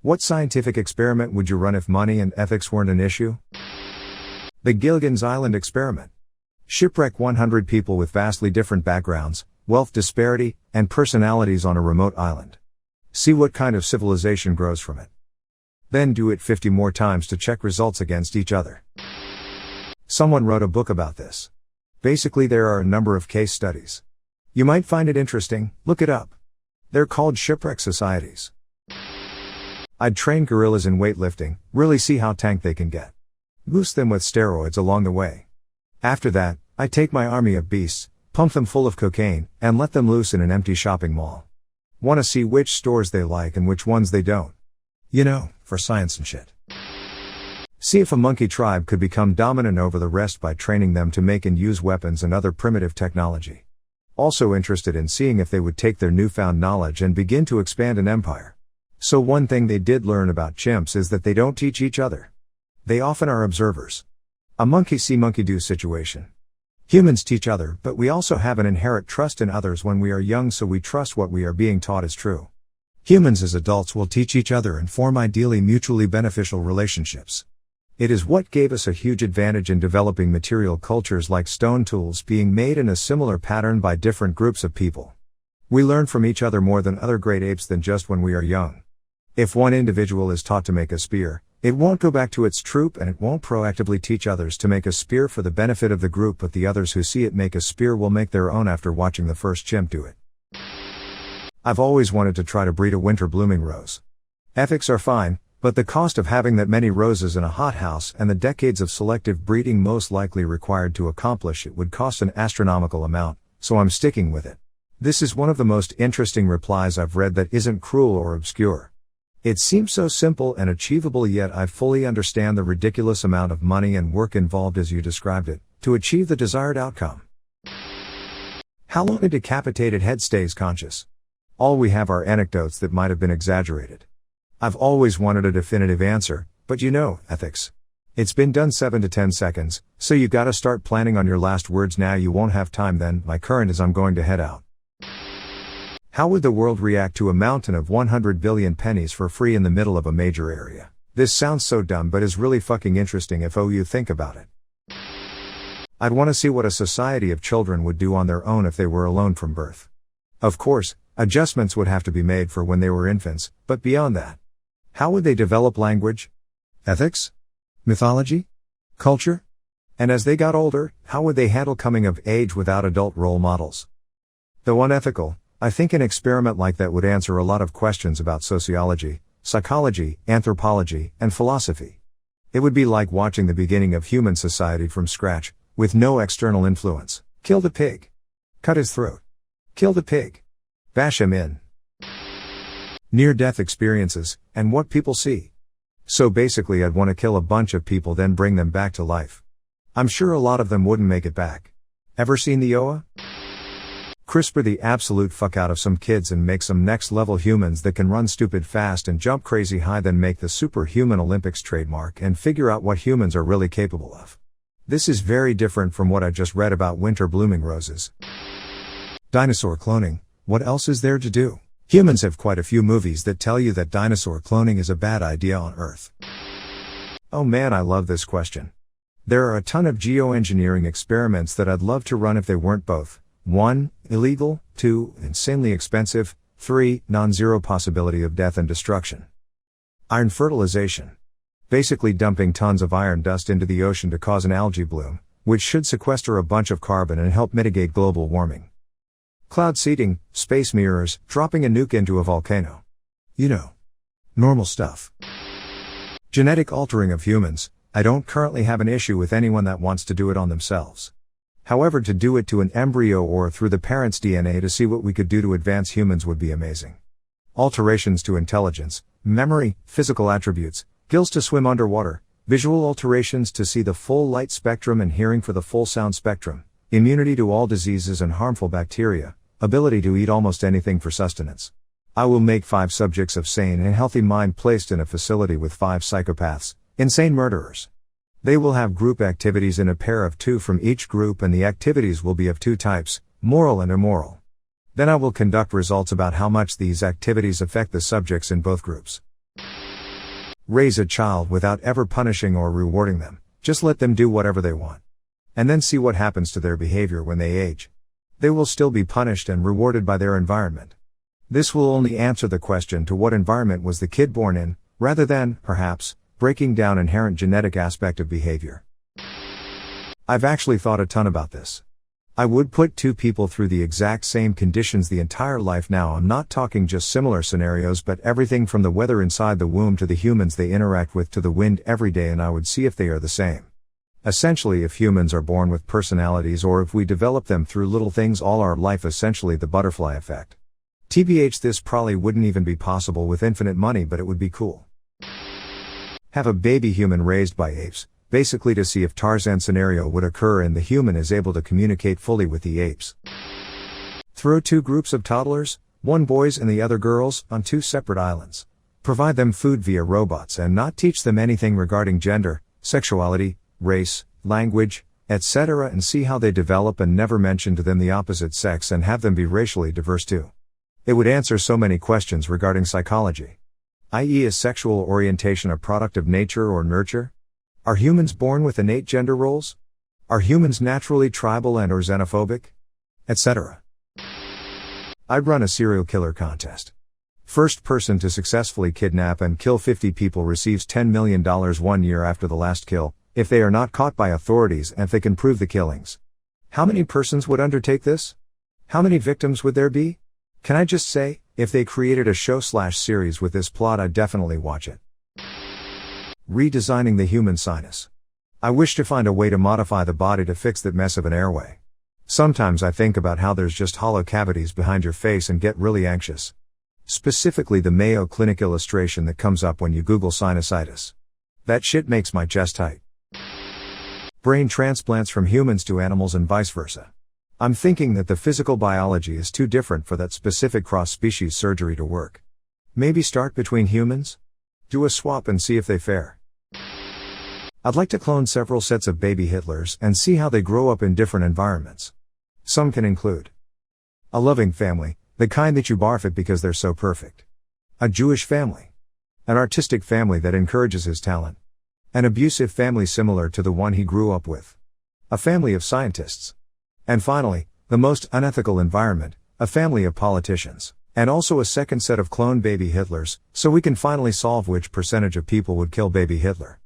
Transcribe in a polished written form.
What scientific experiment would you run if money and ethics weren't an issue? The Gilligan's Island experiment. Shipwreck 100 people with vastly different backgrounds, wealth disparity, and personalities on a remote island. See what kind of civilization grows from it. Then do it 50 more times to check results against each other. Someone wrote a book about this. Basically, there are a number of case studies. You might find it interesting, look it up. They're called shipwreck societies. I'd train gorillas in weightlifting, really see how tanked they can get. Boost them with steroids along the way. After that, I take my army of beasts, pump them full of cocaine, and let them loose in an empty shopping mall. Wanna see which stores they like and which ones they don't. You know, for science and shit. See if a monkey tribe could become dominant over the rest by training them to make and use weapons and other primitive technology. Also interested in seeing if they would take their newfound knowledge and begin to expand an empire. So one thing they did learn about chimps is that they don't teach each other. They often are observers. A monkey see monkey do situation. Humans teach other, but we also have an inherent trust in others when we are young, so we trust what we are being taught is true. Humans as adults will teach each other and form ideally mutually beneficial relationships. It is what gave us a huge advantage in developing material cultures like stone tools being made in a similar pattern by different groups of people. We learn from each other more than other great apes than just when we are young. If one individual is taught to make a spear, it won't go back to its troop and it won't proactively teach others to make a spear for the benefit of the group, but the others who see it make a spear will make their own after watching the first chimp do it. I've always wanted to try to breed a winter blooming rose. Ethics are fine, but the cost of having that many roses in a hothouse and the decades of selective breeding most likely required to accomplish it would cost an astronomical amount, so I'm sticking with it. This is one of the most interesting replies I've read that isn't cruel or obscure. It seems so simple and achievable, yet I fully understand the ridiculous amount of money and work involved as you described it, to achieve the desired outcome. How long a decapitated head stays conscious? All we have are anecdotes that might have been exaggerated. I've always wanted a definitive answer, but you know, ethics. It's been done 7 to 10 seconds, so you gotta start planning on your last words now. You won't have time then. My current is I'm going to head out. How would the world react to a mountain of 100 billion pennies for free in the middle of a major area? This sounds so dumb but is really fucking interesting if you think about it. I'd want to see what a society of children would do on their own if they were alone from birth. Of course, adjustments would have to be made for when they were infants, but beyond that. How would they develop language? Ethics? Mythology? Culture? And as they got older, how would they handle coming of age without adult role models? Though unethical, I think an experiment like that would answer a lot of questions about sociology, psychology, anthropology, and philosophy. It would be like watching the beginning of human society from scratch, with no external influence. Kill the pig. Cut his throat. Kill the pig. Bash him in. Near-death experiences, and what people see. So basically I'd want to kill a bunch of people then bring them back to life. I'm sure a lot of them wouldn't make it back. Ever seen the OA? CRISPR the absolute fuck out of some kids and make some next level humans that can run stupid fast and jump crazy high, then make the superhuman Olympics trademark and figure out what humans are really capable of. This is very different from what I just read about winter blooming roses. Dinosaur cloning, what else is there to do? Humans have quite a few movies that tell you that dinosaur cloning is a bad idea on Earth. Oh man, I love this question. There are a ton of geoengineering experiments that I'd love to run if they weren't both 1. Illegal, 2. Insanely expensive, 3. Non-zero possibility of death and destruction. Iron fertilization. Basically dumping tons of iron dust into the ocean to cause an algae bloom, which should sequester a bunch of carbon and help mitigate global warming. Cloud seeding, space mirrors, dropping a nuke into a volcano. You know. Normal stuff. Genetic altering of humans. I don't currently have an issue with anyone that wants to do it on themselves. However, to do it to an embryo or through the parent's DNA to see what we could do to advance humans would be amazing. Alterations to intelligence, memory, physical attributes, gills to swim underwater, visual alterations to see the full light spectrum and hearing for the full sound spectrum, immunity to all diseases and harmful bacteria, ability to eat almost anything for sustenance. I will make 5 subjects of sane and healthy mind placed in a facility with 5 psychopaths, insane murderers. They will have group activities in a pair of 2 from each group, and the activities will be of 2 types, moral and immoral. Then I will conduct results about how much these activities affect the subjects in both groups. Raise a child without ever punishing or rewarding them, just let them do whatever they want. And then see what happens to their behavior when they age. They will still be punished and rewarded by their environment. This will only answer the question to what environment was the kid born in, rather than, perhaps, breaking down inherent genetic aspect of behavior. I've actually thought a ton about this. I would put two people through the exact same conditions the entire life. Now I'm not talking just similar scenarios, but everything from the weather inside the womb to the humans they interact with to the wind every day, and I would see if they are the same. Essentially, if humans are born with personalities or if we develop them through little things all our life, essentially the butterfly effect. TBH, this probably wouldn't even be possible with infinite money, but it would be cool. Have a baby human raised by apes, basically to see if Tarzan scenario would occur and the human is able to communicate fully with the apes. Throw two groups of toddlers, one boys and the other girls, on two separate islands. Provide them food via robots and not teach them anything regarding gender, sexuality, race, language, etc., and see how they develop, and never mention to them the opposite sex and have them be racially diverse too. It would answer so many questions regarding psychology. i.e., is sexual orientation a product of nature or nurture? Are humans born with innate gender roles? Are humans naturally tribal and or xenophobic? Etc. I'd run a serial killer contest. First person to successfully kidnap and kill 50 people receives $10 million 1 year after the last kill, if they are not caught by authorities and if they can prove the killings. How many persons would undertake this? How many victims would there be? Can I just say, if they created a show/series with this plot, I'd definitely watch it. Redesigning the human sinus. I wish to find a way to modify the body to fix that mess of an airway. Sometimes I think about how there's just hollow cavities behind your face and get really anxious. Specifically the Mayo Clinic illustration that comes up when you Google sinusitis. That shit makes my chest tight. Brain transplants from humans to animals and vice versa. I'm thinking that the physical biology is too different for that specific cross-species surgery to work. Maybe start between humans? Do a swap and see if they fare. I'd like to clone several sets of baby Hitlers and see how they grow up in different environments. Some can include a loving family, the kind that you barf at because they're so perfect. A Jewish family. An artistic family that encourages his talent. An abusive family similar to the one he grew up with. A family of scientists. And finally, the most unethical environment, a family of politicians. And also a second set of cloned baby Hitlers, so we can finally solve which percentage of people would kill baby Hitler.